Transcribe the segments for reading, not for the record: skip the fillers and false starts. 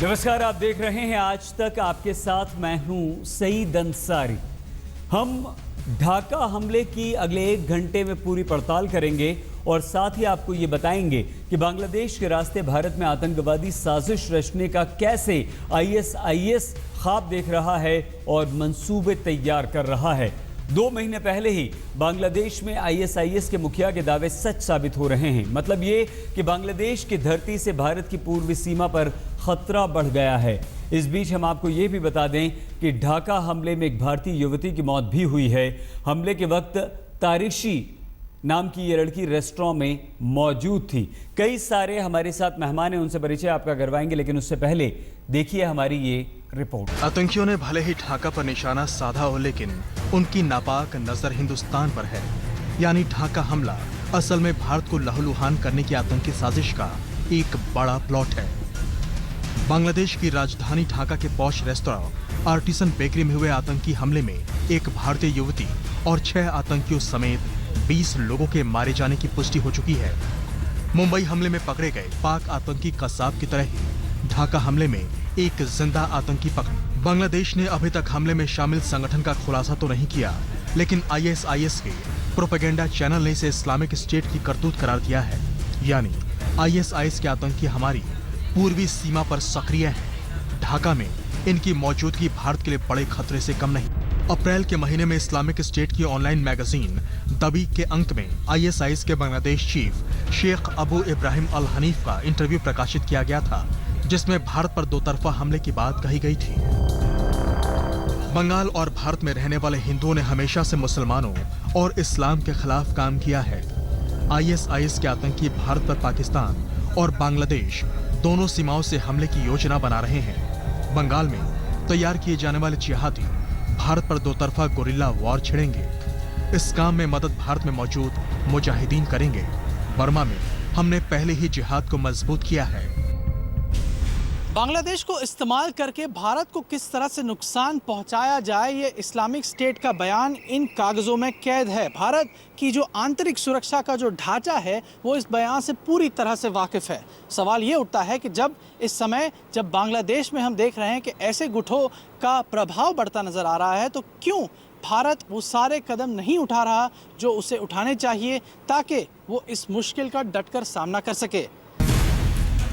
नमस्कार, आप देख रहे हैं आज तक। आपके साथ मैं हूं सईद अंसारी। हम ढाका हमले की अगले 1 घंटे में पूरी पड़ताल करेंगे और साथ ही आपको ये बताएंगे कि बांग्लादेश के रास्ते भारत में आतंकवादी साजिश रचने का कैसे आईएसआईएस ख्वाब देख रहा है और मंसूबे तैयार कर रहा है। 2 महीने पहले ही बांग्लादेश में आईएसआईएस के मुखिया के दावे सच साबित हो रहे हैं। मतलब ये कि बांग्लादेश की धरती से भारत की पूर्वी सीमा पर खतरा बढ़ गया है। इस बीच हम आपको ये भी बता दें कि ढाका हमले में एक भारतीय युवती की मौत भी हुई है। हमले के वक्त तारिशी नाम की ये लड़की रेस्टोरेंट में मौजूद थी। कई सारे हमारे साथ मेहमान हैं, उनसे परिचय आपका करवाएंगे, लेकिन उससे पहले देखिए हमारी ये रिपोर्ट। आतंकियों ने भले ही ढाका पर निशाना साधा हो, लेकिन उनकी नापाक नजर हिंदुस्तान पर है। यानी ढाका हमला असल में भारत को लहूलुहान करने की आतंकी साजिश का एक बड़ा प्लॉट है। बांग्लादेश की राजधानी ढाका के पॉश रेस्तोरां आर्टिसन बेकरी में हुए आतंकी हमले में एक भारतीय युवती और 6 आतंकियों समेत 20 लोगों के मारे जाने की पुष्टि हो चुकी है। मुंबई हमले में पकड़े गए पाक आतंकी कसाब की तरह ही ढाका हमले में एक जिंदा आतंकी पकड़ा। बांग्लादेश ने अभी तक हमले में शामिल संगठन का खुलासा तो नहीं किया, लेकिन आईएसआईएस के प्रोपेगेंडा चैनल ने इसे इस्लामिक स्टेट की करतूत करार दिया है। यानी आईएसआईएस के आतंकी हमारी पूर्वी सीमा पर सक्रिय हैं। ढाका में इनकी मौजूदगी भारत के लिए बड़े खतरे से कम नहीं। अप्रैल के महीने में इस्लामिक स्टेट की ऑनलाइन मैगजीन दबी के अंक में आईएसआईएस के बांग्लादेश चीफ शेख अबू इब्राहिम अल हनीफ का इंटरव्यू प्रकाशित किया गया था, जिसमें भारत पर 2 तरफा हमले की बात कही गई थी। बंगाल और भारत में रहने वाले हिंदुओं ने हमेशा से मुसलमानों और इस्लाम के खिलाफ काम किया है। आईएसआईएस के आतंकी भारत पर पाकिस्तान और बांग्लादेश दोनों सीमाओं से हमले की योजना बना रहे हैं। बंगाल में तैयार किए जाने वाले जिहादी भारत पर 2 तरफा गोरिल्ला वॉर छेड़ेंगे। इस काम में मदद भारत में मौजूद मुजाहिदीन करेंगे। बर्मा में हमने पहले ही जिहाद को मजबूत किया है। बांग्लादेश को इस्तेमाल करके भारत को किस तरह से नुकसान पहुंचाया जाए, ये इस्लामिक स्टेट का बयान इन कागज़ों में कैद है। भारत की जो आंतरिक सुरक्षा का जो ढांचा है वो इस बयान से पूरी तरह से वाकिफ़ है। सवाल ये उठता है कि जब बांग्लादेश में हम देख रहे हैं कि ऐसे गुटों का प्रभाव बढ़ता नज़र आ रहा है, तो क्यों भारत वो सारे कदम नहीं उठा रहा जो उसे उठाने चाहिए ताकि वो इस मुश्किल का डटकर सामना कर सके।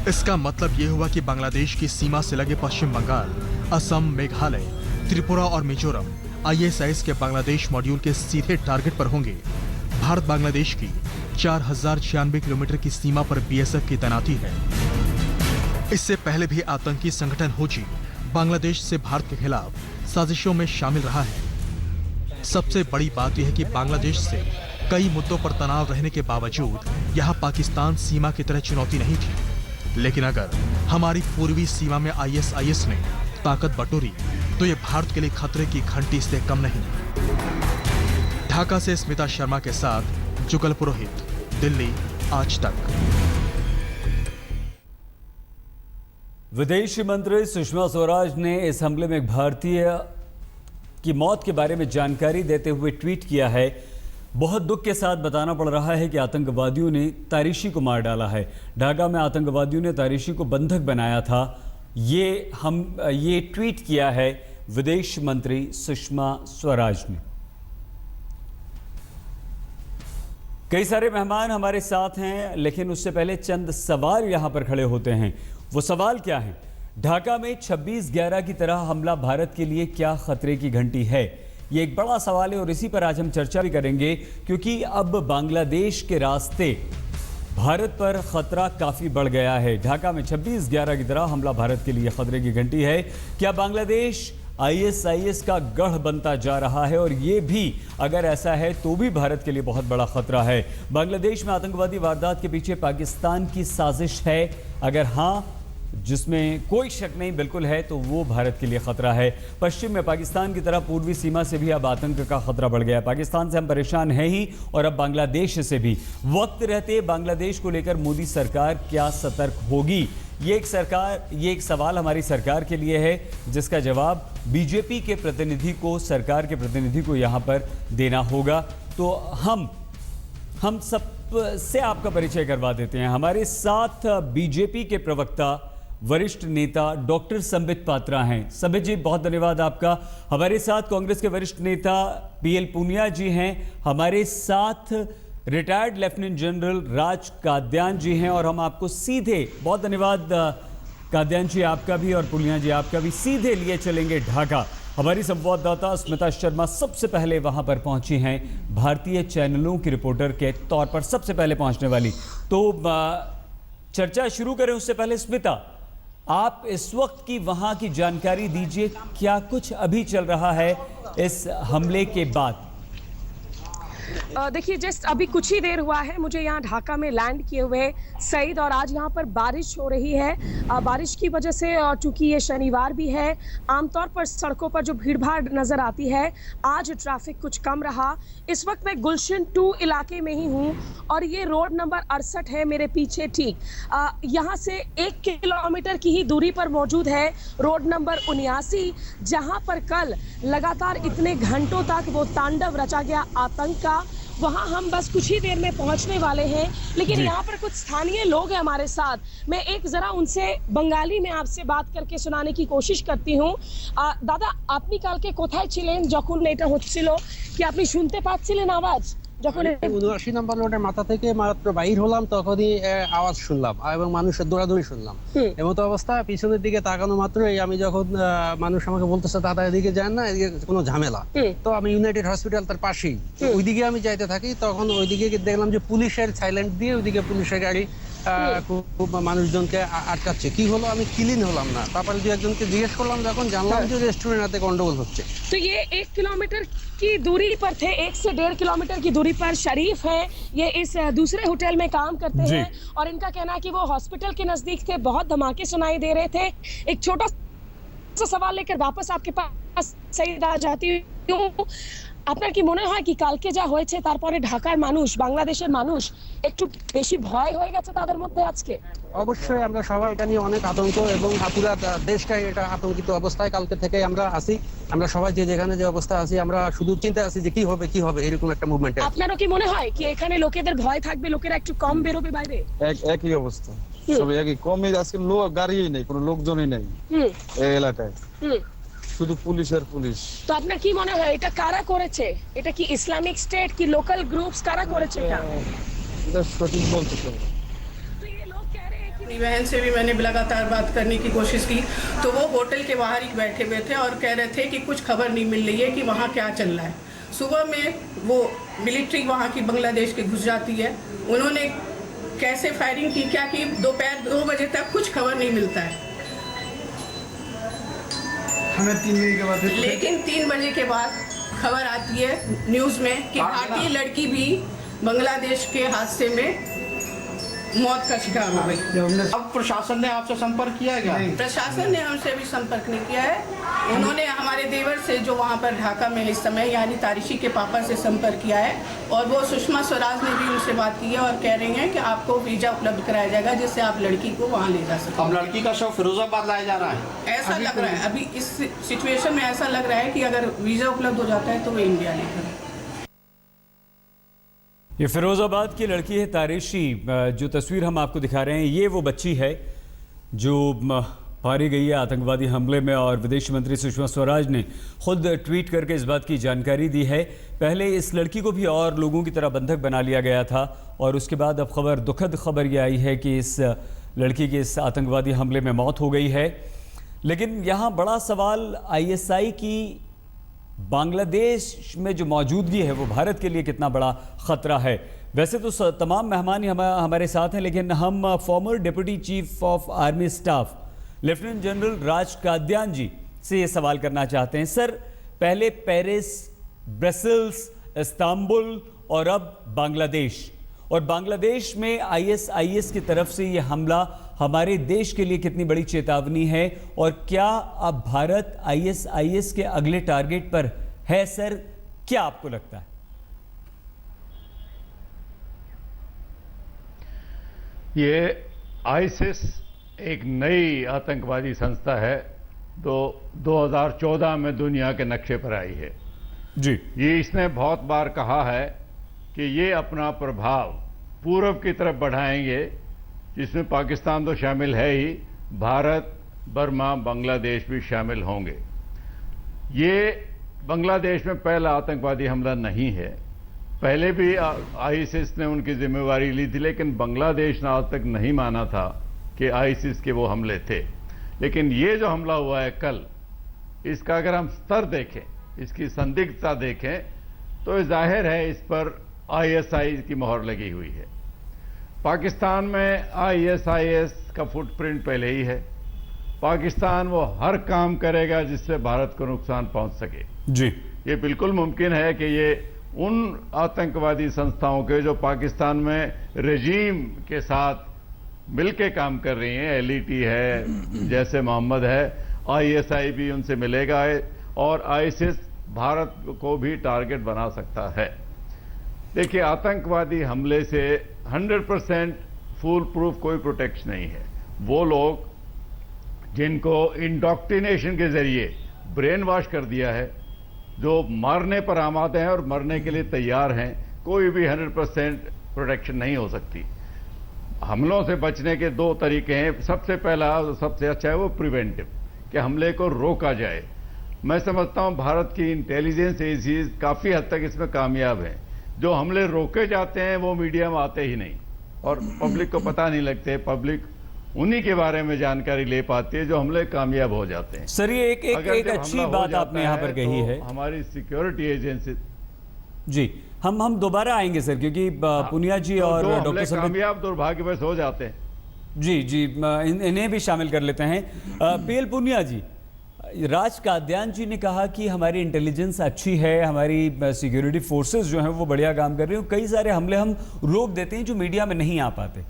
इसका मतलब ये हुआ कि बांग्लादेश की सीमा से लगे पश्चिम बंगाल, असम, मेघालय, त्रिपुरा और मिजोरम आईएसआईएस के बांग्लादेश मॉड्यूल के सीधे टारगेट पर होंगे। भारत बांग्लादेश की 4096 किलोमीटर की सीमा पर बीएसएफ की तैनाती है। इससे पहले भी आतंकी संगठन होची बांग्लादेश से भारत के खिलाफ साजिशों में शामिल रहा है। सबसे बड़ी बात यह है कि बांग्लादेश से कई मुद्दों पर तनाव रहने के बावजूद यहाँ पाकिस्तान सीमा की तरह चुनौती नहीं थी। लेकिन अगर हमारी पूर्वी सीमा में आईएसआईएस ने ताकत बटोरी तो ये भारत के लिए खतरे की घंटी से कम नहीं। ढाका से स्मिता शर्मा के साथ जुगल पुरोहित, दिल्ली, आज तक। विदेश मंत्री सुषमा स्वराज ने इस हमले में एक भारतीय की मौत के बारे में जानकारी देते हुए ट्वीट किया है। बहुत दुख के साथ बताना पड़ रहा है कि आतंकवादियों ने तारिशी को मार डाला है। ढाका में आतंकवादियों ने तारिशी को बंधक बनाया था। ये ट्वीट किया है विदेश मंत्री सुषमा स्वराज ने। कई सारे मेहमान हमारे साथ हैं, लेकिन उससे पहले चंद सवाल यहां पर खड़े होते हैं। वो सवाल क्या है? ढाका में 26/11 की तरह हमला भारत के लिए क्या खतरे की घंटी है? ये एक बड़ा सवाल है और इसी पर आज हम चर्चा भी करेंगे, क्योंकि अब बांग्लादेश के रास्ते भारत पर खतरा काफी बढ़ गया है। ढाका में 26/11 की तरह हमला भारत के लिए खतरे की घंटी है। क्या बांग्लादेश आईएसआईएस का गढ़ बनता जा रहा है? और ये भी अगर ऐसा है तो भी भारत के लिए बहुत बड़ा खतरा है। बांग्लादेश में आतंकवादी वारदात के पीछे पाकिस्तान की साजिश है? अगर हाँ, जिसमें कोई शक नहीं बिल्कुल है, तो वो भारत के लिए खतरा है। पश्चिम में पाकिस्तान की तरह पूर्वी सीमा से भी अब आतंक का खतरा बढ़ गया है। पाकिस्तान से हम परेशान हैं ही, और अब बांग्लादेश से भी। वक्त रहते बांग्लादेश को लेकर मोदी सरकार क्या सतर्क होगी? ये एक सवाल हमारी सरकार के लिए है, जिसका जवाब बीजेपी के प्रतिनिधि को, सरकार के प्रतिनिधि को यहाँ पर देना होगा। तो हम सब से आपका परिचय करवा देते हैं। हमारे साथ बीजेपी के प्रवक्ता वरिष्ठ नेता डॉक्टर संबित पात्रा हैं। संबित जी, बहुत धन्यवाद आपका। हमारे साथ कांग्रेस के वरिष्ठ नेता पीएल पूनिया जी हैं, हमारे साथ retired lieutenant general Raj Kadyan जी हैं, और हम आपको सीधे, बहुत धन्यवाद काद्यान जी आपका भी और पूनिया जी आपका भी, सीधे लिए चलेंगे ढाका। हमारी संवाददाता स्मिता शर्मा सबसे पहले वहां पर पहुंची हैं, भारतीय चैनलों की रिपोर्टर के तौर पर सबसे पहले पहुंचने वाली। तो चर्चा शुरू करें उससे पहले स्मिता, आप इस वक्त की वहां की जानकारी दीजिए, क्या कुछ अभी चल रहा है इस हमले के बाद? देखिए, जस्ट अभी कुछ ही देर हुआ है मुझे यहाँ ढाका में लैंड किए हुए सईद, और आज यहाँ पर बारिश हो रही है। बारिश की वजह से, चूंकि ये शनिवार भी है, आमतौर पर सड़कों पर जो भीड़ भाड़ नज़र आती है, आज ट्रैफिक कुछ कम रहा। इस वक्त मैं गुलशन 2 इलाके में ही हूँ, और ये रोड नंबर 68 है मेरे पीछे, ठीक यहाँ से 1 किलोमीटर की ही दूरी पर मौजूद है रोड नंबर 79, जहाँ पर कल लगातार इतने घंटों तक वो तांडव रचा गया आतंक का। वहाँ हम बस कुछ ही देर में पहुंचने वाले हैं, लेकिन यहाँ पर कुछ स्थानीय लोग हैं हमारे साथ। मैं एक जरा उनसे बंगाली में आपसे बात करके सुनाने की कोशिश करती हूँ। दादा, আপনি কালকে কোথায় ছিলেন যখন এটা হচ্ছিল? কি আপনি শুনতে পাচ্ছিলেন আওয়াজ? যখন 79 নম্বর রোডের মাথা থেকে মাত্র বাইর হলাম, তখনই আওয়াজ শুনলাম এবং মানুষের দৌড়াদৌড়ি শুনলাম। এমন তো অবস্থা, পিছনের দিকে তাকানো মাত্রই আমি যখন মানুষ আমাকে বলতেছে দাদা এদিকে যান না, এদিকে কোনো ঝামেলা। তো আমি ইউনাইটেড হসপিটাল তার পাশেই, ওইদিকে আমি যাইতে থাকি। তখন ওইদিকে দেখলাম যে পুলিশের সাইলেন্ট দিয়ে ওইদিকে পুলিশের গাড়ি খুব মানুষজনকে আটকাচ্ছে। কি হলো আমি ক্লিন হলাম না। তারপরে দু একজনকে জিজ্ঞেস করলাম, যখন জানলাম যে রেস্টুরেন্টে গন্ডগোল হচ্ছে। तो ये 1 किलोमीटर की दूरी पर थे, 1 से 1.5 किलोमीटर की दूरी पर शरीफ है। ये इस दूसरे होटल में काम करते हैं, और इनका कहना है कि वो हॉस्पिटल के नजदीक थे, बहुत धमाके सुनाई दे रहे थे। एक छोटा सा सवाल लेकर वापस आपके पास सईद आ जाती हूँ। আপনার কি মনে হয় কি কালকে যা হয়েছে তারপরে ঢাকার মানুষ, বাংলাদেশের মানুষ একটু বেশি ভয় হয়ে গেছে তাদের মধ্যে আজকে? অবশ্যই আমরা সবাই এটা নিয়ে অনেক আতঙ্ক, এবং পুরা দেশটাই এটা আতঙ্কিত অবস্থায় কালকে থেকে আমরা আছি। আমরা সবাই যে যেখানে যে অবস্থা আছি, আমরা শুধু চিন্তা আছি যে কি হবে এরকম একটা মুভমেন্ট। আপনারও কি মনে হয় কি এখানে লোকেদের ভয় থাকবে, লোকেরা একটু কম বেরোবে বাইরে? একই অবস্থা, সবাই একই, কমই। আজকে লোক গাড়িই নেই, কোনো লোকজনই নেই এই এলাকায়, শুধু পুলিশ আর পুলিশ। তো আপনার কি মনে হয় এটা কারা করেছে? এটা কি ইসলামিক স্টেট কি লোকাল গ্রুপস কারা করেছে এটা? এটা সঠিক বলতে চাই। तो ये लोग कह रहे हैं कि बहन से भी मैंने लगातार बात करने की कोशिश की, तो वो होटल के बाहर ही बैठे हुए थे और कह रहे थे कि कुछ खबर नहीं मिल रही है कि वहाँ क्या चल रहा है। सुबह में वो मिलिट्री वहाँ की बांग्लादेश के घुस जाती है, उन्होंने कैसे फायरिंग की, क्या की, दोपहर 2 बजे तक कुछ खबर नहीं मिलता है। लेकिन 3 बजे के बाद खबर आती है न्यूज़ में कि भारतीय लड़की भी बांग्लादेश के हादसे में मौत का शिकार हो गई। अब प्रशासन ने आपसे संपर्क किया है क्या? प्रशासन ने हमसे भी संपर्क नहीं किया है। उन्होंने हमारे देवर से, जो वहाँ पर ढाका में इस समय, यानी तारिशी के पापा से संपर्क किया है, और वो सुषमा स्वराज ने भी उनसे बात की है और कह रही हैं कि आपको वीजा उपलब्ध कराया जाएगा जिससे आप लड़की को वहाँ ले जा सकें। अब लड़की का शव फिरोजाबाद लाया जा रहा है, ऐसा लग रहा है अभी इस सिचुएशन में, ऐसा लग रहा है कि अगर वीजा उपलब्ध हो जाता है तो वो इंडिया लेकर। ये फिरोजाबाद की लड़की है तारिशी। जो तस्वीर हम आपको दिखा रहे हैं, ये वो बच्ची है जो मारी गई है आतंकवादी हमले में, और विदेश मंत्री सुषमा स्वराज ने खुद ट्वीट करके इस बात की जानकारी दी है। पहले इस लड़की को भी और लोगों की तरह बंधक बना लिया गया था, और उसके बाद अब दुखद खबर ये आई है कि इस लड़की की इस आतंकवादी हमले में मौत हो गई है। लेकिन यहाँ बड़ा सवाल ISI की बांग्लादेश में जो मौजूदगी है वो भारत के लिए कितना बड़ा ख़तरा है। वैसे तो तमाम मेहमान हमारे साथ हैं, लेकिन हम former deputy chief of army staff lieutenant general Raj Kadyan ji से ये सवाल करना चाहते हैं। सर, पहले पेरिस, ब्रसेल्स, इस्तांबुल और अब बांग्लादेश, और बांग्लादेश में ISIS की तरफ से ये हमला हमारे देश के लिए कितनी बड़ी चेतावनी है, और क्या अब भारत ISIS के अगले टारगेट पर है? सर, क्या आपको लगता है? ये आईसिस एक नई आतंकवादी संस्था है, 2014 में दुनिया के नक्शे पर आई है जी। ये इसने बहुत बार कहा है कि ये अपना प्रभाव पूरब की तरफ बढ़ाएंगे, जिसमें पाकिस्तान तो शामिल है ही, भारत, बर्मा, बांग्लादेश भी शामिल होंगे। ये बांग्लादेश में पहला आतंकवादी हमला नहीं है। पहले भी आईसिस ने उनकी जिम्मेवारी ली थी, लेकिन बांग्लादेश ने आज तक नहीं माना था कि आईसिस के वो हमले थे। लेकिन ये जो हमला हुआ है कल, इसका अगर हम स्तर देखें, इसकी संदिग्धता देखें, तो जाहिर है इस पर आईएसआई की मोहर लगी हुई है। पाकिस्तान में आईएसआईएस का फुटप्रिंट पहले ही है। पाकिस्तान वो हर काम करेगा जिससे भारत को नुकसान पहुंच सके। जी, ये बिल्कुल मुमकिन है कि ये उन आतंकवादी संस्थाओं के जो पाकिस्तान में रजीम के साथ मिलके काम कर रही हैं, एलईटी है, जैसे मोहम्मद है, आईएसआई भी उनसे मिलेगा और आईसिस भारत को भी टारगेट बना सकता है। देखिए, आतंकवादी हमले से 100% फुल प्रूफ कोई प्रोटेक्शन नहीं है। वो लोग जिनको इंडोक्ट्रिनेशन के जरिए ब्रेन वॉश कर दिया है, जो मारने पर आमादे हैं और मरने के लिए तैयार हैं, कोई भी 100% प्रोटेक्शन नहीं हो सकती। हमलों से बचने के दो तरीके हैं। सबसे पहला, सबसे अच्छा है वो प्रिवेंटिव, कि हमले को रोका जाए। मैं समझता हूं भारत की इंटेलिजेंस एजेंसीज काफी हद तक इसमें कामयाब हैं। जो हमले रोके जाते हैं वो मीडिया में आते ही नहीं और पब्लिक को पता नहीं लगते। पब्लिक उन्हीं के बारे में जानकारी ले पाती है जो हमले कामयाब हो जाते हैं। सर ये एक अच्छी बात आपने यहाँ पर कही है। हमारी सिक्योरिटी एजेंसी जी, हम दोबारा आएंगे सर, क्योंकि पुनिया जी और डॉक्टर संबित कामयाब दुर्भाग्यवश हो जाते हैं। जी, इन्हें भी शामिल कर लेते हैं। पीएल पुनिया जी, राज काद्यान जी ने कहा कि हमारी इंटेलिजेंस अच्छी है, हमारी सिक्योरिटी फोर्सेस जो हैं वो बढ़िया काम कर रही हैं, कई सारे हमले हम रोक देते हैं जो मीडिया में नहीं आ पाते।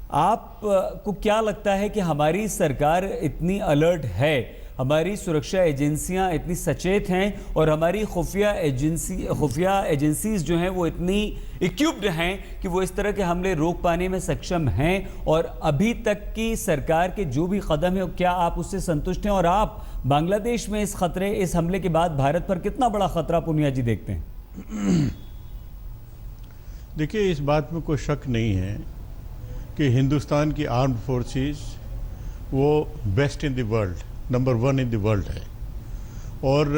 आपको क्या लगता है कि हमारी सरकार इतनी अलर्ट है, हमारी सुरक्षा एजेंसियां इतनी सचेत हैं और हमारी खुफिया एजेंसीज जो हैं वो इतनी इक्विप्ड हैं कि वो इस तरह के हमले रोक पाने में सक्षम हैं? और अभी तक की सरकार के जो भी कदम है, क्या आप उससे संतुष्ट हैं? और आप बांग्लादेश में इस हमले के बाद भारत पर कितना बड़ा खतरा पुनिया जी देखते हैं? देखिए, इस बात में कोई शक नहीं है कि हिंदुस्तान की आर्म्ड फोर्सेस वो best in the world, number 1 in the world है। और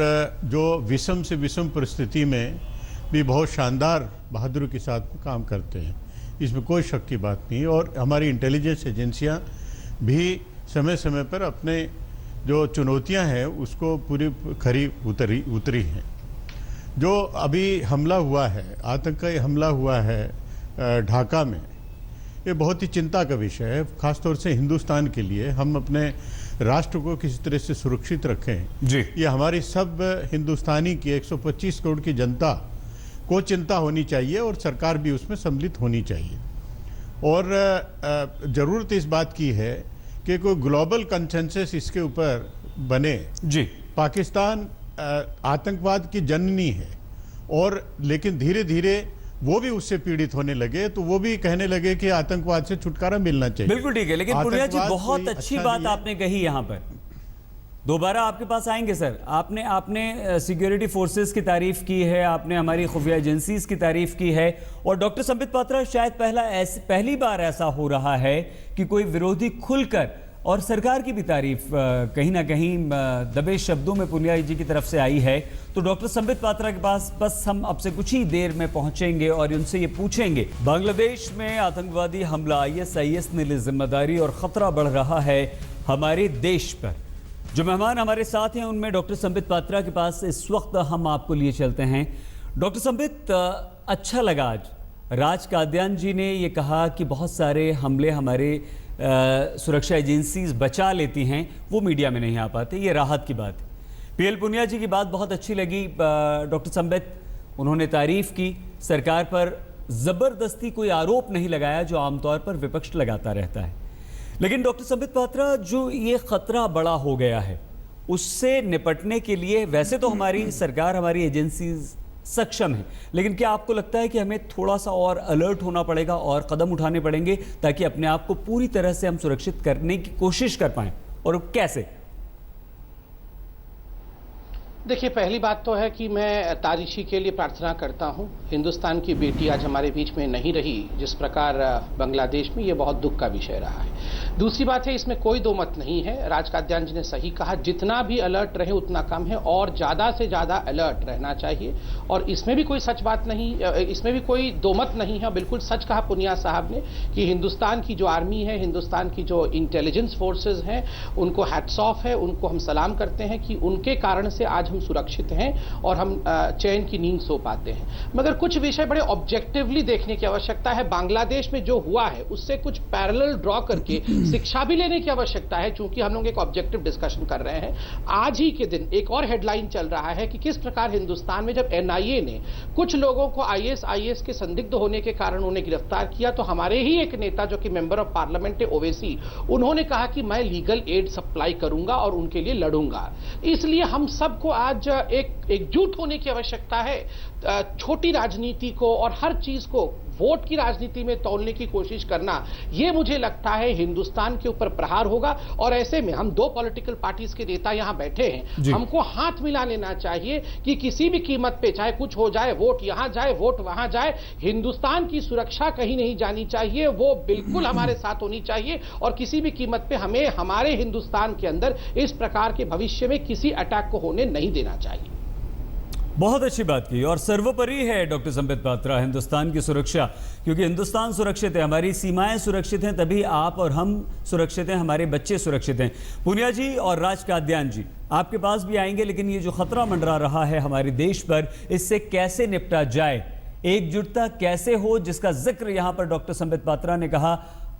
जो विषम से विषम परिस्थिति में भी बहुत शानदार बहादुरी के साथ काम करते हैं, इसमें कोई शक की बात नहीं। और हमारी इंटेलिजेंस एजेंसियां भी समय समय पर अपने जो चुनौतियां हैं उसको पूरी खरी उतरी हैं। जो अभी हमला हुआ है, आतंकी हमला हुआ है ढाका में, ये बहुत ही चिंता का विषय है, खासतौर से हिंदुस्तान के लिए। हम अपने राष्ट्र को किसी तरह से सुरक्षित रखें जी, ये हमारी सब हिंदुस्तानी की 125 करोड़ की जनता को चिंता होनी चाहिए और सरकार भी उसमें सम्मिलित होनी चाहिए। और ज़रूरत इस बात की है कि कोई ग्लोबल कंसेंसस इसके ऊपर बने। जी, पाकिस्तान आतंकवाद की जननी है, और लेकिन धीरे धीरे वो भी उससे पीड़ित होने लगे, तो वो भी कहने लगे कि आतंकवाद से छुटकारा मिलना चाहिए। बिल्कुल ठीक है, लेकिन पुनिया जी बहुत अच्छी बात आपने कही। यहाँ पर दोबारा आपके पास आएंगे सर। आपने सिक्योरिटी फोर्सेस की तारीफ की है, आपने हमारी खुफिया एजेंसीज की तारीफ की है, और डॉक्टर संबित पात्रा, शायद पहली बार ऐसा हो रहा है कि कोई विरोधी खुलकर और सरकार की भी तारीफ कहीं ना कहीं दबे शब्दों में पुनिया जी की तरफ से आई है। तो डॉक्टर संबित पात्रा के पास बस हम अब से कुछ ही देर में पहुंचेंगे और उनसे ये पूछेंगे, बांग्लादेश में आतंकवादी हमला, आईएसआईएस ने ली जिम्मेदारी और खतरा बढ़ रहा है हमारे देश पर। जो मेहमान हमारे साथ हैं उनमें डॉक्टर संबित पात्रा के पास इस वक्त हम आपको लिए चलते हैं। डॉक्टर संबित, अच्छा लगा आज राज काद्यान जी ने ये कहा कि बहुत सारे हमले हमारे सुरक्षा एजेंसीज बचा लेती हैं, वो मीडिया में नहीं आ पाते, ये राहत की बात है। पीएल पुनिया जी की बात बहुत अच्छी लगी डॉक्टर संबित, उन्होंने तारीफ की, सरकार पर ज़बरदस्ती कोई आरोप नहीं लगाया जो आमतौर पर विपक्ष लगाता रहता है। लेकिन डॉक्टर संबित पात्रा, जो ये खतरा बड़ा हो गया है, उससे निपटने के लिए वैसे तो हमारी सरकार, हमारी एजेंसीज सक्षम है, लेकिन क्या आपको लगता है कि हमें थोड़ा सा और अलर्ट होना पड़ेगा और कदम उठाने पड़ेंगे ताकि अपने आप को पूरी तरह से हम सुरक्षित करने की कोशिश कर पाएं? और कैसे? देखिए, पहली बात तो है कि मैं तारिशी के लिए प्रार्थना करता हूं। हिंदुस्तान की बेटी आज हमारे बीच में नहीं रही, जिस प्रकार बांग्लादेश में, ये बहुत दुख का विषय रहा है। दूसरी बात है, इसमें कोई दो मत नहीं है, राज काद्यान जी ने सही कहा, जितना भी अलर्ट रहे उतना कम है और ज़्यादा से ज़्यादा अलर्ट रहना चाहिए। और इसमें भी कोई सच बात नहीं, इसमें भी कोई दो मत नहीं है। बिल्कुल सच कहा पुनिया साहब ने कि हिंदुस्तान की जो आर्मी है, हिंदुस्तान की जो इंटेलिजेंस फोर्सेज हैं, उनको हैट्स ऑफ है, उनको हम सलाम करते हैं कि उनके कारण से आज हम सुरक्षित हैं और हम चैन की नींद सो पाते हैं। मगर कुछ विषय बड़े ऑब्जेक्टिवली देखने की आवश्यकता है। बांग्लादेश में जो हुआ है उससे कुछ पैरेलल ड्रॉ करके शिक्षा भी लेने की आवश्यकता है, क्योंकि हम लोग एक ऑब्जेक्टिव डिस्कशन कर रहे हैं। आज ही के दिन एक और हेडलाइन चल रहा है कि किस प्रकार हिंदुस्तान में जब एनआईए ने कुछ लोगों को आईएस के संदिग्ध होने के कारण उन्हें गिरफ्तार किया, तो हमारे ही एक नेता जो कि मेंबर ऑफ पार्लियामेंट है ओवैसी, उन्होंने कहा कि मैं लीगल एड सप्लाई करूंगा और उनके लिए लड़ूंगा। इसलिए हम सबको आज एकजुट होने की आवश्यकता है। छोटी राजनीति को और हर चीज को वोट की राजनीति में तौलने की कोशिश करना, ये मुझे लगता है हिंदुस्तान के ऊपर प्रहार होगा। और ऐसे में हम दो पॉलिटिकल पार्टीज के नेता यहां बैठे हैं, हमको हाथ मिला लेना चाहिए कि किसी भी कीमत पे चाहे कुछ हो जाए, वोट यहां जाए, वोट वहां जाए, हिंदुस्तान की सुरक्षा कहीं नहीं जानी चाहिए, वो बिल्कुल हमारे साथ होनी चाहिए। और किसी भी कीमत पे हमें हमारे हिंदुस्तान के अंदर इस प्रकार के भविष्य में किसी अटैक को होने नहीं देना चाहिए। बहुत अच्छी बात की। और सर्वोपरि है डॉक्टर संबित पात्रा हिंदुस्तान की सुरक्षा, क्योंकि हिंदुस्तान सुरक्षित है, हमारी सीमाएं सुरक्षित हैं, तभी आप और हम सुरक्षित हैं, हमारे बच्चे सुरक्षित हैं। पुनिया जी और राज काद्यान जी आपके पास भी आएंगे, लेकिन ये जो खतरा मंडरा रहा है हमारे देश पर, इससे कैसे निपटा जाए, एकजुटता कैसे हो, जिसका जिक्र यहां पर डॉक्टर संबित पात्रा ने कहा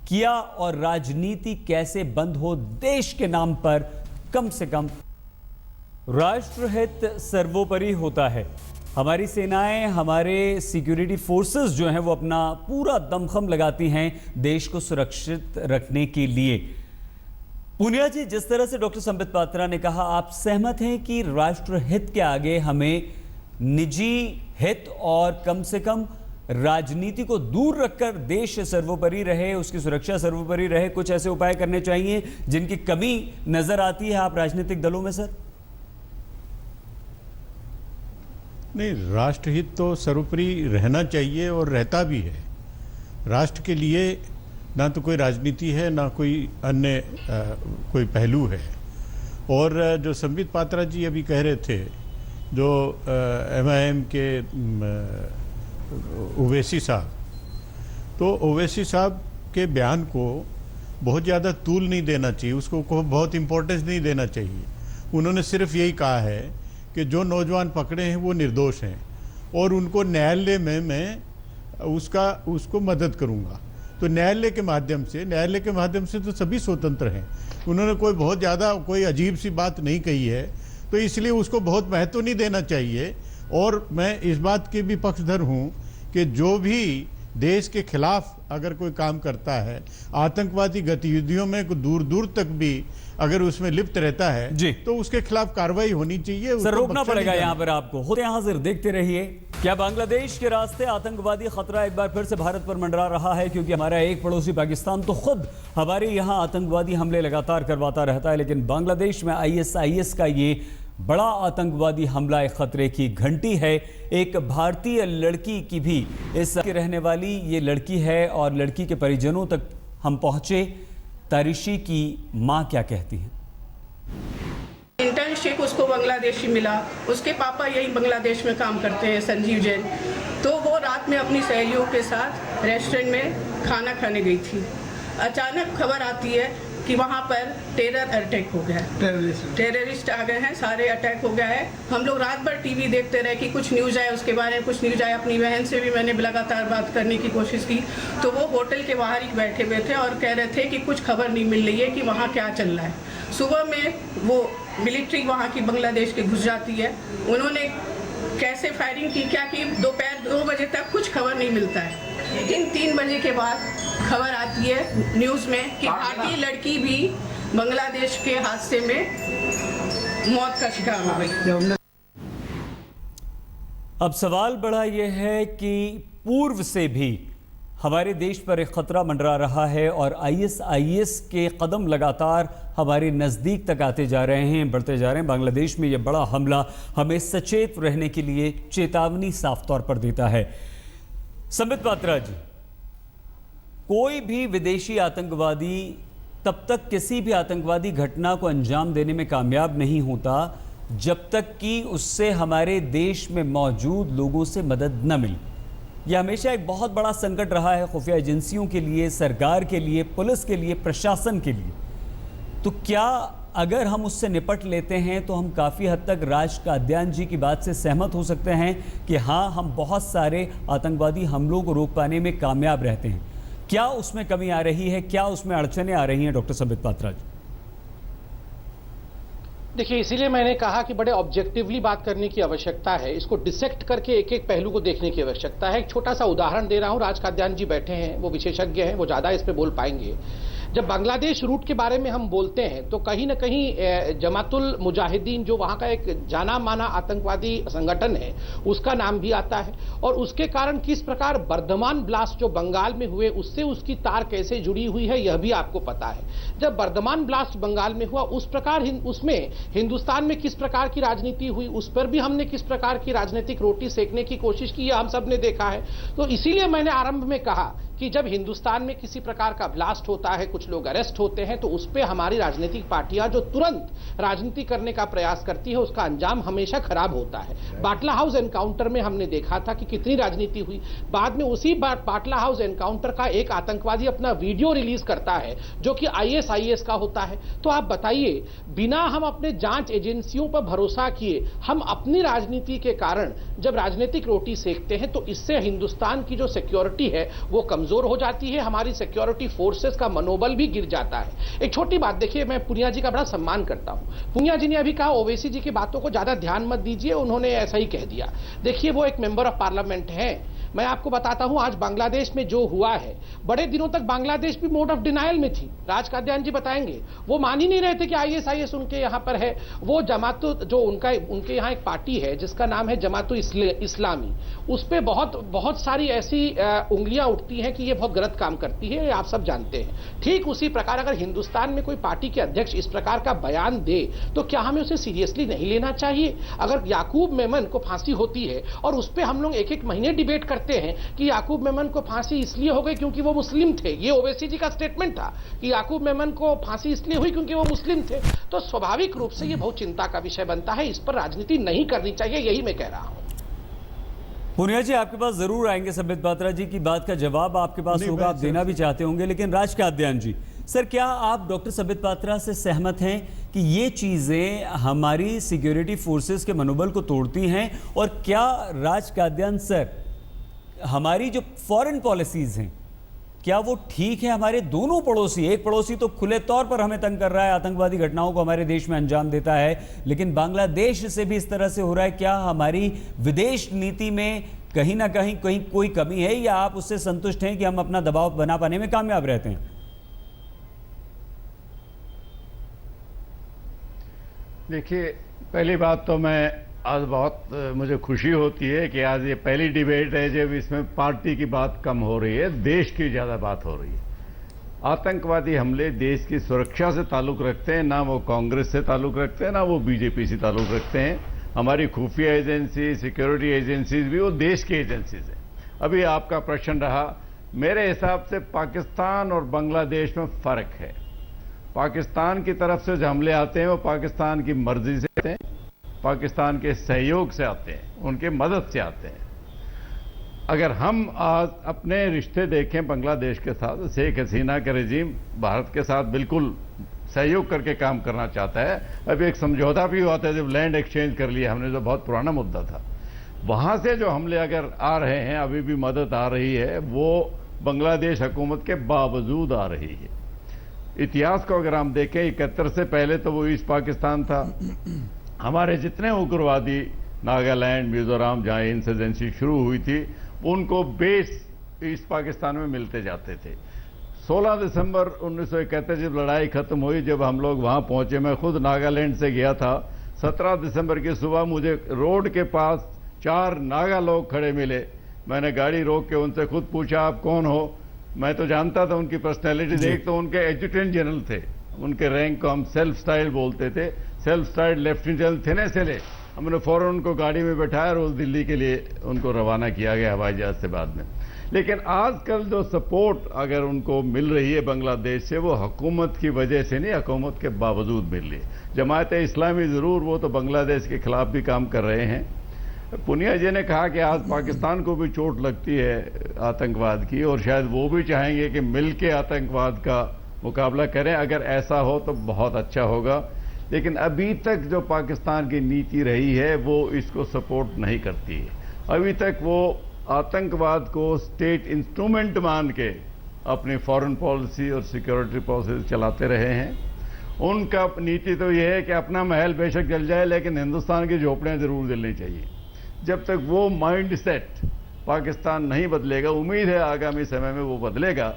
किया, और राजनीति कैसे बंद हो देश के नाम पर। कम से कम राष्ट्रहित सर्वोपरि होता है। हमारी सेनाएं, हमारे सिक्योरिटी फोर्सेस जो हैं वो अपना पूरा दमखम लगाती हैं देश को सुरक्षित रखने के लिए। पुनिया जी, जिस तरह से डॉक्टर संबित पात्रा ने कहा, आप सहमत हैं कि राष्ट्रहित के आगे हमें निजी हित और कम से कम राजनीति को दूर रखकर देश सर्वोपरि रहे, उसकी सुरक्षा सर्वोपरि रहे, कुछ ऐसे उपाय करने चाहिए जिनकी कमी नजर आती है आप राजनीतिक दलों में? सर नहीं, राष्ट्रहित तो सर्वोपरि रहना चाहिए और रहता भी है। राष्ट्र के लिए ना तो कोई राजनीति है, ना कोई अन्य कोई पहलू है। और जो संबित पात्रा जी अभी कह रहे थे, जो MIM के ओवैसी साहब, तो ओवैसी साहब के बयान को बहुत ज़्यादा तूल नहीं देना चाहिए, उसको बहुत इम्पोर्टेंस नहीं देना चाहिए। उन्होंने सिर्फ यही कहा है कि जो नौजवान पकड़े हैं वो निर्दोष हैं और उनको न्यायालय में मैं उसको मदद करूंगा। तो न्यायालय के माध्यम से तो सभी स्वतंत्र हैं। उन्होंने कोई बहुत ज़्यादा कोई अजीब सी बात नहीं कही है, तो इसलिए उसको बहुत महत्व नहीं देना चाहिए। और मैं इस बात के भी पक्षधर हूँ कि जो भी देश के खिलाफ अगर कोई काम करता है, आतंकवादी गतिविधियों में दूर दूर तक भी अगर उसमें लिप्त रहता है जी, तो उसके खिलाफ कार्रवाई होनी चाहिए। सर, रोकना पड़ेगा यहाँ पर आपको। होते हैं हाजिर, देखते रहिए। क्या बांग्लादेश के रास्ते आतंकवादी खतरा एक बार फिर से भारत पर मंडरा रहा है? क्योंकि हमारा एक पड़ोसी पाकिस्तान तो खुद हमारे यहाँ आतंकवादी हमले लगातार करवाता रहता है, लेकिन बांग्लादेश में ISIS का ये बड़ा आतंकवादी हमला एक खतरे की घंटी है। एक भारतीय लड़की की भी इस की रहने वाली ये लड़की है और लड़की के परिजनों तक हम पहुंचे। तारिशी की मां क्या कहती हैं? इंटर्नशिप उसको बांग्लादेशी मिला, उसके पापा यही बांग्लादेश में काम करते हैं, संजीव जैन। तो वो रात में अपनी सहेलियों के साथ रेस्टोरेंट में खाना खाने गई थी। अचानक खबर आती है कि वहाँ पर टेरर अटैक हो गया है, टेररिस्ट आ गए हैं, सारे अटैक हो गया है। हम लोग रात भर टीवी देखते रहे कि कुछ न्यूज़ आए, उसके बारे में कुछ न्यूज़ आए। अपनी बहन से भी मैंने लगातार बात करने की कोशिश की, तो वो होटल के बाहर ही बैठे हुए थे और कह रहे थे कि कुछ खबर नहीं मिल रही है कि वहाँ क्या चल रहा है। सुबह में वो मिलिट्री वहाँ की बांग्लादेश के घुस जाती है। उन्होंने कैसे फायरिंग की, क्या की, दोपहर 2 बजे तक कुछ खबर नहीं मिलता है। लेकिन 3 बजे के बाद खबर आती है न्यूज़ में कि भारतीय लड़की भी बांग्लादेश के हादसे में मौत का शिकार हो गई। अब सवाल बड़ा यह है कि पूर्व से भी हमारे देश पर एक खतरा मंडरा रहा है और आईएस के कदम लगातार हमारे नज़दीक तक आते जा रहे हैं, बढ़ते जा रहे हैं। बांग्लादेश में यह बड़ा हमला हमें सचेत रहने के लिए चेतावनी साफ तौर पर देता है। संबित पात्रा जी, कोई भी विदेशी आतंकवादी तब तक किसी भी आतंकवादी घटना को अंजाम देने में कामयाब नहीं होता जब तक कि उससे हमारे देश में मौजूद लोगों से मदद न मिले। यह हमेशा एक बहुत बड़ा संकट रहा है खुफिया एजेंसियों के लिए, सरकार के लिए, पुलिस के लिए, प्रशासन के लिए। तो क्या अगर हम उससे निपट लेते हैं तो हम काफ़ी हद तक राज काद्यान जी की बात से सहमत हो सकते हैं कि हाँ, हम बहुत सारे आतंकवादी हमलों को रोक पाने में कामयाब रहते हैं? क्या उसमें कमी आ रही है, क्या उसमें अड़चनें आ रही हैं डॉक्टर संबित पात्रा जी? देखिए, इसीलिए मैंने कहा कि बड़े ऑब्जेक्टिवली बात करने की आवश्यकता है, इसको डिसेक्ट करके एक एक पहलू को देखने की आवश्यकता है। एक छोटा सा उदाहरण दे रहा हूं, राज काद्यान जी बैठे हैं, वो विशेषज्ञ हैं, वो ज़्यादा इस पे बोल पाएंगे। जब बांग्लादेश रूट के बारे में हम बोलते हैं तो कहीं ना कहीं जमातुल मुजाहिदीन जो वहाँ का एक जाना माना आतंकवादी संगठन है, उसका नाम भी आता है। और उसके कारण किस प्रकार बर्धमान ब्लास्ट जो बंगाल में हुए उससे उसकी तार कैसे जुड़ी हुई है यह भी आपको पता है। जब बर्धमान ब्लास्ट बंगाल में हुआ उस प्रकार उसमें हिंदुस्तान में किस प्रकार की राजनीति हुई, उस पर भी हमने किस प्रकार की राजनीतिक रोटी सेकने की कोशिश की, हम सब ने देखा है। तो इसीलिए मैंने आरंभ में कहा कि जब हिंदुस्तान में किसी प्रकार का ब्लास्ट होता है, कुछ लोग अरेस्ट होते हैं, तो उस पर हमारी राजनीतिक पार्टियां जो तुरंत राजनीति करने का प्रयास करती है उसका अंजाम हमेशा खराब होता है। बाटला हाउस एनकाउंटर में हमने देखा था कि कितनी राजनीति हुई। बाद में उसी बाटला हाउस एनकाउंटर का एक आतंकवादी अपना वीडियो रिलीज करता है जो कि आईएस का होता है। तो आप बताइए, बिना हम अपने जांच एजेंसियों पर भरोसा किए हम अपनी राजनीति के कारण जब राजनीतिक रोटी सेकते हैं तो इससे हिंदुस्तान की जो सिक्योरिटी है वो कमजोर हो जाती है, हमारी सिक्योरिटी फोर्सेस का मनोबल भी गिर जाता है। एक छोटी बात देखिए, मैं पुनिया जी का बड़ा सम्मान करता हूं। पुनिया जी ने अभी कहा ओवैसी जी की बातों को ज्यादा ध्यान मत दीजिए, उन्होंने ऐसा ही कह दिया। देखिए, वो एक मेंबर ऑफ पार्लियामेंट है। मैं आपको बताता हूं आज बांग्लादेश में जो हुआ है, बड़े दिनों तक बांग्लादेश भी मोड ऑफ डिनायल में थी। राज काद्यान जी बताएंगे, वो मान ही नहीं रहे थे कि आईएस उनके यहां पर है। वो जमात जो उनके यहां एक पार्टी है जिसका नाम है जमात इस्लामी, उस पर बहुत सारी ऐसी उंगलियां उठती हैं कि ये बहुत गलत काम करती है, आप सब जानते हैं। ठीक उसी प्रकार अगर हिंदुस्तान में कोई पार्टी के अध्यक्ष इस प्रकार का बयान दे तो क्या हमें उसे सीरियसली नहीं लेना चाहिए? अगर याकूब मेमन को फांसी होती है और उस पर हम लोग एक एक महीने डिबेट करते हैं कि याकूब मेमन को फांसी इसलिए हो गई क्योंकि वो मुस्लिम थे, ये ओवैसी जी का स्टेटमेंट था कि याकूब मेमन को फांसी इसलिए हुई क्योंकि वो मुस्लिम थे, तो स्वाभाविक रूप से ये बहुत चिंता का विषय बनता है। इस पर राजनीति नहीं करनी चाहिए, यही मैं कह रहा हूं। पुनिया जी, आपके पास जरूर आएंगे। संबित पात्रा जी की बात का जवाब आपके पास होगा, आप देना भी चाहते होंगे, लेकिन राज काद्यान जी, सर, क्या आप डॉक्टर संबित पात्रा से सहमत हैं कि ये चीज़ें हमारी सिक्योरिटी फोर्सेस के मनोबल को तोड़ती हैं? और क्या राज काद्यान सर, हमारी जो फॉरेन पॉलिसीज हैं क्या वो ठीक है? हमारे दोनों पड़ोसी, एक पड़ोसी तो खुले तौर पर हमें तंग कर रहा है, आतंकवादी घटनाओं को हमारे देश में अंजाम देता है, लेकिन बांग्लादेश से भी इस तरह से हो रहा है। क्या हमारी विदेश नीति में कहीं ना कहीं कोई कमी है, या आप उससे संतुष्ट हैं कि हम अपना दबाव बना पाने में कामयाब रहते हैं? देखिए, पहली बात तो मैं आज बहुत मुझे खुशी होती है कि आज ये पहली डिबेट है जब इसमें पार्टी की बात कम हो रही है, देश की ज़्यादा बात हो रही है। आतंकवादी हमले देश की सुरक्षा से ताल्लुक़ रखते हैं, ना वो कांग्रेस से ताल्लुक़ रखते हैं, ना वो बीजेपी से ताल्लुक़ रखते हैं। हमारी खुफिया एजेंसी, सिक्योरिटी एजेंसीज भी वो देश की एजेंसीज हैं। अभी आपका प्रश्न रहा, मेरे हिसाब से पाकिस्तान और बांग्लादेश में फ़र्क है। पाकिस्तान की तरफ से जो हमले आते हैं वो पाकिस्तान की मर्जी से आते हैं, पाकिस्तान के सहयोग से आते हैं, उनके मदद से आते हैं। अगर हम आज अपने रिश्ते देखें बांग्लादेश के साथ, शेख हसीना का रेजिम भारत के साथ बिल्कुल सहयोग करके काम करना चाहता है। अभी एक समझौता भी हुआ था जब लैंड एक्सचेंज कर लिया हमने, जो बहुत पुराना मुद्दा था। वहाँ से जो हमले अगर आ रहे हैं, अभी भी मदद आ रही है, वो बांग्लादेश हुकूमत के बावजूद आ रही है। इतिहास को अगर हम देखें, 71 से पहले तो वो ईस्ट पाकिस्तान था। हमारे जितने उग्रवादी नागालैंड, मिजोरम, जहाँ इंसर्जेंसी शुरू हुई थी, उनको बेस ईस्ट पाकिस्तान में मिलते जाते थे। 16 दिसंबर 1971 जब लड़ाई खत्म हुई, जब हम लोग वहाँ पहुँचे, मैं खुद नागालैंड से गया था। 17 दिसंबर की सुबह मुझे रोड के पास 4 नागा लोग खड़े मिले। मैंने गाड़ी रोक के उनसे खुद पूछा आप कौन हो। मैं तो जानता था उनकी पर्सनैलिटी देख, तो उनके एडजुटेंट जनरल थे, उनके रैंक को हम सेल्फ स्टाइल बोलते थे, सेल्फ स्टाइल लेफ्टिनेंट जनरल थे न से। हमने फौरन उनको गाड़ी में बैठाया और दिल्ली के लिए उनको रवाना किया गया हवाई जहाज से बाद में। लेकिन आजकल जो सपोर्ट अगर उनको मिल रही है बांग्लादेश से, वो हुकूमत की वजह से नहीं, हुकूमत के बावजूद मिल रही है। जमात इस्लामी ज़रूर वो तो बांग्लादेश के खिलाफ भी काम कर रहे हैं। पुनिया जी ने कहा कि आज पाकिस्तान को भी चोट लगती है आतंकवाद की, और शायद वो भी चाहेंगे कि मिल के आतंकवाद का मुकाबला करें। अगर ऐसा हो तो बहुत अच्छा होगा, लेकिन अभी तक जो पाकिस्तान की नीति रही है वो इसको सपोर्ट नहीं करती है। अभी तक वो आतंकवाद को स्टेट इंस्ट्रूमेंट मान के अपनी फॉरेन पॉलिसी और सिक्योरिटी पॉलिसी चलाते रहे हैं। उनका नीति तो ये है कि अपना महल बेशक जल जाए लेकिन हिंदुस्तान की झोपड़ियाँ जरूर जलनी चाहिए। जब तक वो माइंड सेट पाकिस्तान नहीं बदलेगा, उम्मीद है आगामी समय में वो बदलेगा।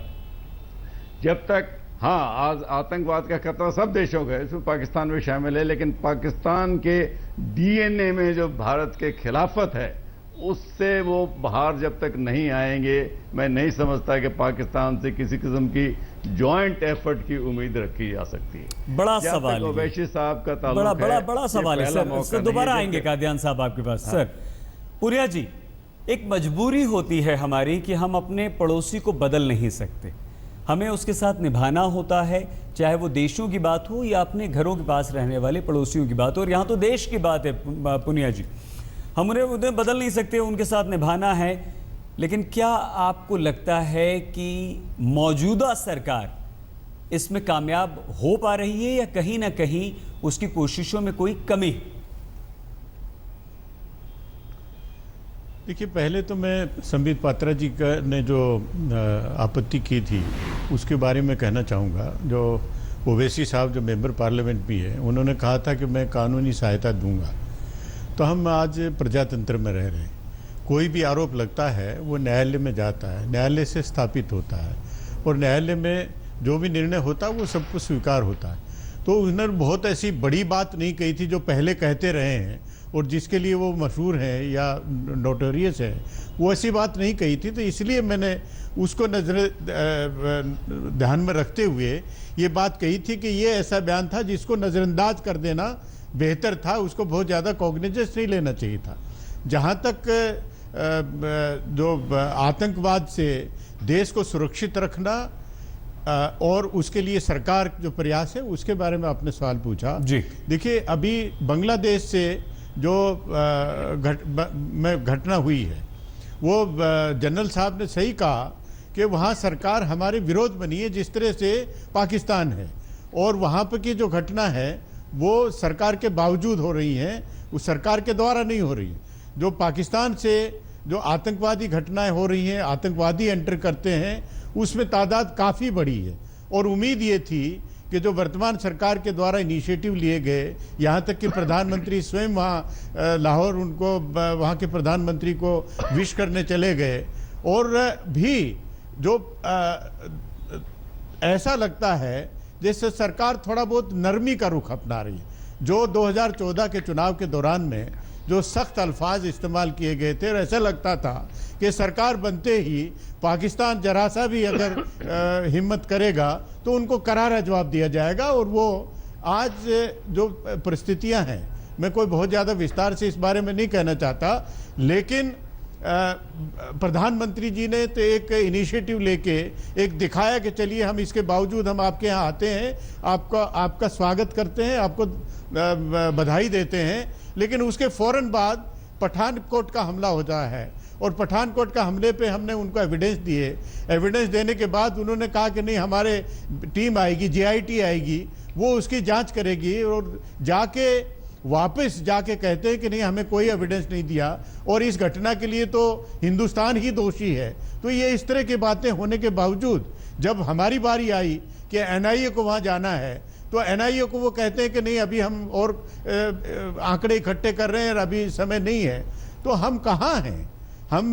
जब तक हाँ, आज आतंकवाद का खतरा सब देशों का है, इसमें पाकिस्तान भी शामिल है, लेकिन पाकिस्तान के डीएनए में जो भारत के खिलाफत है उससे वो बाहर जब तक नहीं आएंगे, मैं नहीं समझता कि पाकिस्तान से किसी किस्म की जॉइंट एफर्ट की उम्मीद रखी जा सकती है। बड़ा सवाल है, ओवैसी साहब का ताल्लुक बड़ा सवाल है सर। दोबारा आएंगे कादियान साहब आपके पास। सर पुनिया जी, एक मजबूरी होती है हमारी कि हम अपने पड़ोसी को बदल नहीं सकते, हमें उसके साथ निभाना होता है, चाहे वो देशों की बात हो या अपने घरों के पास रहने वाले पड़ोसियों की बात हो। और यहाँ तो देश की बात है पुनिया जी, हम उन्हें बदल नहीं सकते, उनके साथ निभाना है। लेकिन क्या आपको लगता है कि मौजूदा सरकार इसमें कामयाब हो पा रही है या कहीं ना कहीं उसकी कोशिशों में कोई कमी? देखिए, पहले तो मैं संबित पात्रा जी का ने जो आपत्ति की थी उसके बारे में कहना चाहूँगा। जो ओवैसी साहब जो मेंबर पार्लियामेंट भी है, उन्होंने कहा था कि मैं कानूनी सहायता दूंगा। तो हम आज प्रजातंत्र में रह रहे हैं, कोई भी आरोप लगता है वो न्यायालय में जाता है, न्यायालय से स्थापित होता है, और न्यायालय में जो भी निर्णय होता है वो सबको स्वीकार होता है। तो उन्होंने बहुत ऐसी बड़ी बात नहीं कही थी जो पहले कहते रहे हैं और जिसके लिए वो मशहूर हैं या नोटोरियस है, वो ऐसी बात नहीं कही थी। तो इसलिए मैंने उसको ध्यान में रखते हुए ये बात कही थी कि ये ऐसा बयान था जिसको नज़रअंदाज कर देना बेहतर था, उसको बहुत ज़्यादा कॉग्निजेंस नहीं लेना चाहिए था। जहाँ तक जो आतंकवाद से देश को सुरक्षित रखना और उसके लिए सरकार जो प्रयास है उसके बारे में आपने सवाल पूछा जी। देखिए, अभी बांग्लादेश से जो घटना हुई है वो जनरल साहब ने सही कहा कि वहाँ सरकार हमारे विरोध बनी है जिस तरह से पाकिस्तान है, और वहाँ पर की जो घटना है वो सरकार के बावजूद हो रही हैं, उस सरकार के द्वारा नहीं हो रही है। जो पाकिस्तान से जो आतंकवादी घटनाएं हो रही हैं, आतंकवादी एंटर करते हैं, उसमें तादाद काफ़ी बढ़ी है। और उम्मीद ये थी कि जो वर्तमान सरकार के द्वारा इनिशिएटिव लिए गए, यहाँ तक कि प्रधानमंत्री स्वयं वहाँ लाहौर उनको वहाँ के प्रधानमंत्री को विश करने चले गए, और भी जो ऐसा लगता है जैसे सरकार थोड़ा बहुत नरमी का रुख अपना रही है। जो 2014 के चुनाव के दौरान में जो सख्त अल्फाज इस्तेमाल किए गए थे, और ऐसा लगता था कि सरकार बनते ही पाकिस्तान जरा सा भी अगर हिम्मत करेगा तो उनको करारा जवाब दिया जाएगा। और वो आज जो परिस्थितियां हैं, मैं कोई बहुत ज़्यादा विस्तार से इस बारे में नहीं कहना चाहता, लेकिन प्रधानमंत्री जी ने तो एक इनिशिएटिव लेके एक दिखाया कि चलिए हम इसके बावजूद हम आपके यहाँ आते हैं, आपका स्वागत करते हैं, आपको बधाई देते हैं। लेकिन उसके फ़ौरन बाद पठानकोट का हमला होता है, और पठानकोट का हमले पे हमने उनको एविडेंस दिए। एविडेंस देने के बाद उन्होंने कहा कि नहीं, हमारे टीम आएगी, JIT आएगी, वो उसकी जांच करेगी, और जाके वापस जाके कहते हैं कि नहीं, हमें कोई एविडेंस नहीं दिया, और इस घटना के लिए तो हिंदुस्तान ही दोषी है। तो ये इस तरह की बातें होने के बावजूद जब हमारी बारी आई कि NIA को वहाँ जाना है, तो NIA को वो कहते हैं कि नहीं, अभी हम और आंकड़े इकट्ठे कर रहे हैं और अभी समय नहीं है। तो हम कहाँ हैं? हम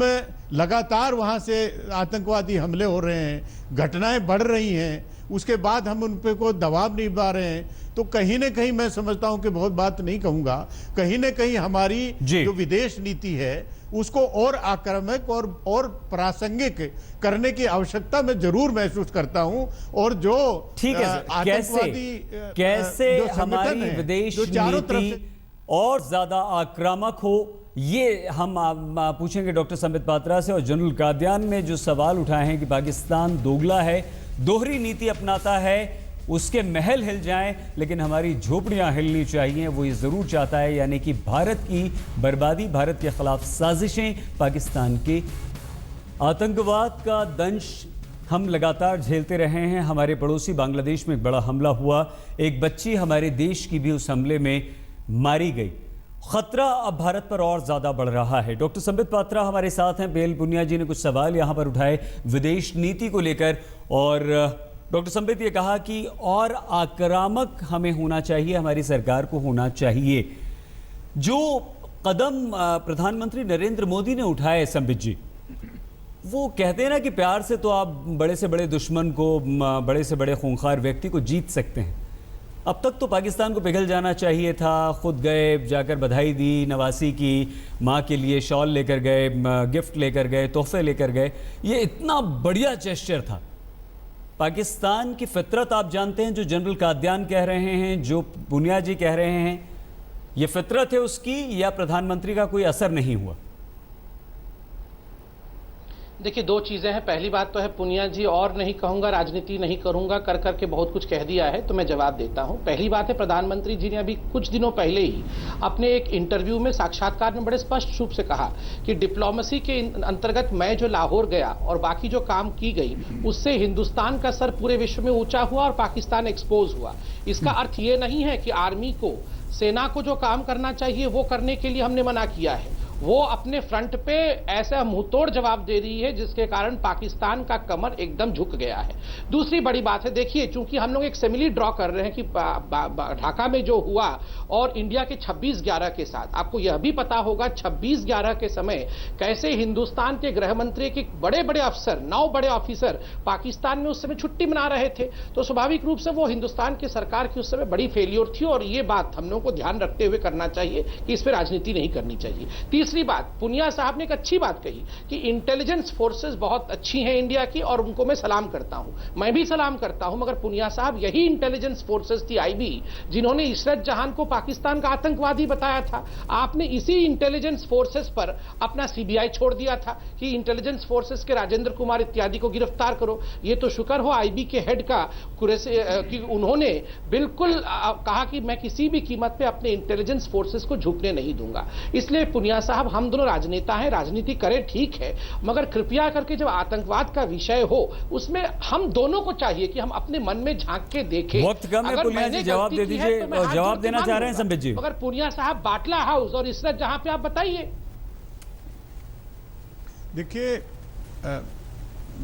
लगातार वहाँ से आतंकवादी हमले हो रहे हैं, घटनाएं बढ़ रही हैं, उसके बाद हम उन पे को दबाव नहीं पा रहे हैं। तो कहीं ना कहीं मैं समझता हूं कि बहुत बात नहीं कहूंगा, कहीं ना कहीं हमारी जो विदेश नीति है उसको और आक्रामक और प्रासंगिक करने की आवश्यकता मैं जरूर महसूस करता हूं। और जो ठीक है, कैसे हमारी विदेश नीति और ज्यादा आक्रामक हो, ये हम पूछेंगे डॉक्टर संबित पात्रा से। और जनरल कादियान ने जो सवाल उठाए हैं कि पाकिस्तान दोगला है, दोहरी नीति अपनाता है, उसके महल हिल जाएं लेकिन हमारी झोपड़ियां हिलनी चाहिए, वो ये ज़रूर चाहता है, यानी कि भारत की बर्बादी, भारत के खिलाफ साजिशें, पाकिस्तान के आतंकवाद का दंश हम लगातार झेलते रहे हैं। हमारे पड़ोसी बांग्लादेश में एक बड़ा हमला हुआ, एक बच्ची हमारे देश की भी उस हमले में मारी गई। खतरा अब भारत पर और ज़्यादा बढ़ रहा है। डॉक्टर संबित पात्रा हमारे साथ हैं। बेल पुनिया जी ने कुछ सवाल यहाँ पर उठाए विदेश नीति को लेकर, और डॉक्टर संबित ये कहा कि और आक्रामक हमें होना चाहिए, हमारी सरकार को होना चाहिए। जो कदम प्रधानमंत्री नरेंद्र मोदी ने उठाए संबित जी, वो कहते हैं ना कि प्यार से तो आप बड़े से बड़े दुश्मन को, बड़े से बड़े खूंखार व्यक्ति को जीत सकते हैं। अब तक तो पाकिस्तान को पिघल जाना चाहिए था। खुद गए, जाकर बधाई दी, नवासी की, माँ के लिए शॉल लेकर गए, गिफ्ट लेकर गए, तोहफे लेकर गए। ये इतना बढ़िया जेस्चर था। पाकिस्तान की फितरत आप जानते हैं, जो जनरल कादियान कह रहे हैं, जो पुनिया जी कह रहे हैं, ये फितरत है उसकी, या प्रधानमंत्री का कोई असर नहीं हुआ? देखिए, दो चीज़ें हैं। पहली बात तो है, पुनिया जी और नहीं कहूँगा, राजनीति नहीं करूँगा, कर करके बहुत कुछ कह दिया है, तो मैं जवाब देता हूँ। पहली बात है, प्रधानमंत्री जी ने अभी कुछ दिनों पहले ही अपने एक इंटरव्यू में, साक्षात्कार में बड़े स्पष्ट रूप से कहा कि डिप्लोमेसी के अंतर्गत मैं जो लाहौर गया और बाकी जो काम की गई, उससे हिंदुस्तान का सर पूरे विश्व में ऊंचा हुआ और पाकिस्तान एक्सपोज हुआ। इसका अर्थ ये नहीं है कि आर्मी को, सेना को जो काम करना चाहिए वो करने के लिए हमने मना किया है। वो अपने फ्रंट पे ऐसा मुंहतोड़ जवाब दे रही है जिसके कारण पाकिस्तान का कमर एकदम झुक गया है। दूसरी बड़ी बात है, देखिए, चूंकि हम लोग एक सिमिली ड्रॉ कर रहे हैं कि ढाका में जो हुआ और इंडिया के 26/11 के साथ, आपको यह भी पता होगा 26/11 के समय कैसे हिंदुस्तान के गृह मंत्री के बड़े बड़े अफसर, 9 बड़े ऑफिसर पाकिस्तान में उस समय छुट्टी मना रहे थे। तो स्वाभाविक रूप से वो हिंदुस्तान की सरकार की उस समय बड़ी फेलियर थी, और ये बात हम लोगों को ध्यान रखते हुए करना चाहिए कि इस पर राजनीति नहीं करनी चाहिए। तीसरी बात, पुनिया साहब ने एक अच्छी बात कही कि इंटेलिजेंस फोर्सेस बहुत अच्छी हैं इंडिया की, और उनको मैं सलाम करता हूं, मैं भी सलाम करता हूं। मगर पुनिया साहब, यही इंटेलिजेंस फोर्सेस थी आईबी, जिन्होंने इशरत जहां को पाकिस्तान का आतंकवादी बताया था। आपने इसी इंटेलिजेंस फोर्सेस पर अपना सीबीआई छोड़ दिया था कि इंटेलिजेंस फोर्सेस के राजेंद्र कुमार इत्यादि को गिरफ्तार करो। ये तो शुक्र हो आईबी के हेड का कि उन्होंने बिल्कुल कहा कि मैं किसी भी कीमत पे अपने इंटेलिजेंस फोर्सेस को झुकने नहीं दूंगा। इसलिए पुनिया साहब, हम दोनों राजनेता हैं, राजनीति करें ठीक है, मगर कृपया करके जब आतंकवाद का विषय हो, उसमें हम दोनों को चाहिए कि हम अपने मन में झांक के देखें। वक्त कम है, पुनिया जी जवाब दे दीजिए। जवाब देना चाह रहे हैं संबित जी? मगर पुनिया साहब, बाटला हाउस और इशरत जहां पे, आप बताइए। देखिए,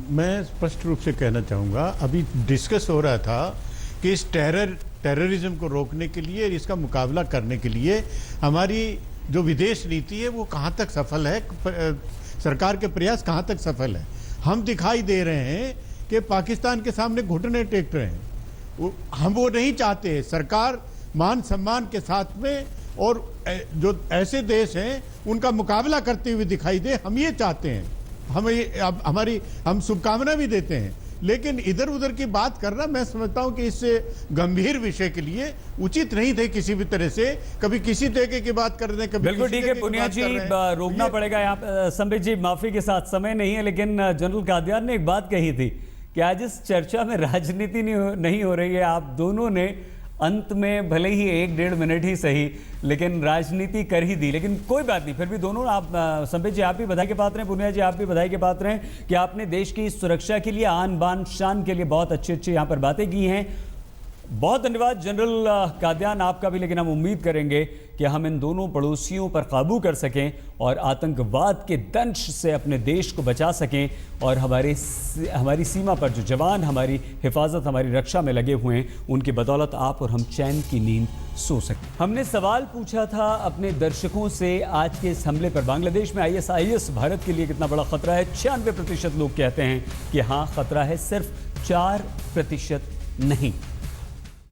मैं स्पष्ट रूप से कहना चाहूंगा, अभी डिस्कस हो रहा था कि इस टेररिज्म को रोकने के लिए, इसका मुकाबला करने के लिए हमारी जो विदेश नीति है वो कहाँ तक सफल है, सरकार के प्रयास कहाँ तक सफल है। हम दिखाई दे रहे हैं कि पाकिस्तान के सामने घुटने टेक रहे हैं। हम वो नहीं चाहते। सरकार मान सम्मान के साथ में और जो ऐसे देश हैं उनका मुकाबला करते हुए दिखाई दे, हम ये चाहते हैं। हम शुभकामना भी देते हैं, लेकिन इधर उधर की बात करना, मैं समझता हूं कि इससे गंभीर विषय के लिए उचित नहीं थे किसी भी तरह से। कभी किसी तरीके की बात कर रहे हैं, कभी बिल्कुल ठीक है पुनिया जी, रोकना पड़ेगा यहाँ। संबित जी, माफी के साथ समय नहीं है, लेकिन जनरल कादियान ने एक बात कही थी कि आज इस चर्चा में राजनीति नहीं हो रही है। आप दोनों ने अंत में भले ही 1-1.5 मिनट ही सही, लेकिन राजनीति कर ही दी। लेकिन कोई बात नहीं, फिर भी दोनों, आप संबित जी आप भी बधाई के पात्र हैं, पुनिया जी आप भी बधाई के पात्र हैं कि आपने देश की सुरक्षा के लिए, आन बान शान के लिए बहुत अच्छी यहाँ पर बातें की हैं। बहुत धन्यवाद जनरल कादियान आपका भी। लेकिन हम उम्मीद करेंगे कि हम इन दोनों पड़ोसियों पर काबू कर सकें और आतंकवाद के दंश से अपने देश को बचा सकें, और हमारी सीमा पर जो जवान हमारी हिफाजत, हमारी रक्षा में लगे हुए हैं, उनकी बदौलत आप और हम चैन की नींद सो सकें। हमने सवाल पूछा था अपने दर्शकों से आज के इस हमले पर, बांग्लादेश में ISIS भारत के लिए कितना बड़ा खतरा है। 96% लोग कहते हैं कि हाँ खतरा है, सिर्फ 4% नहीं।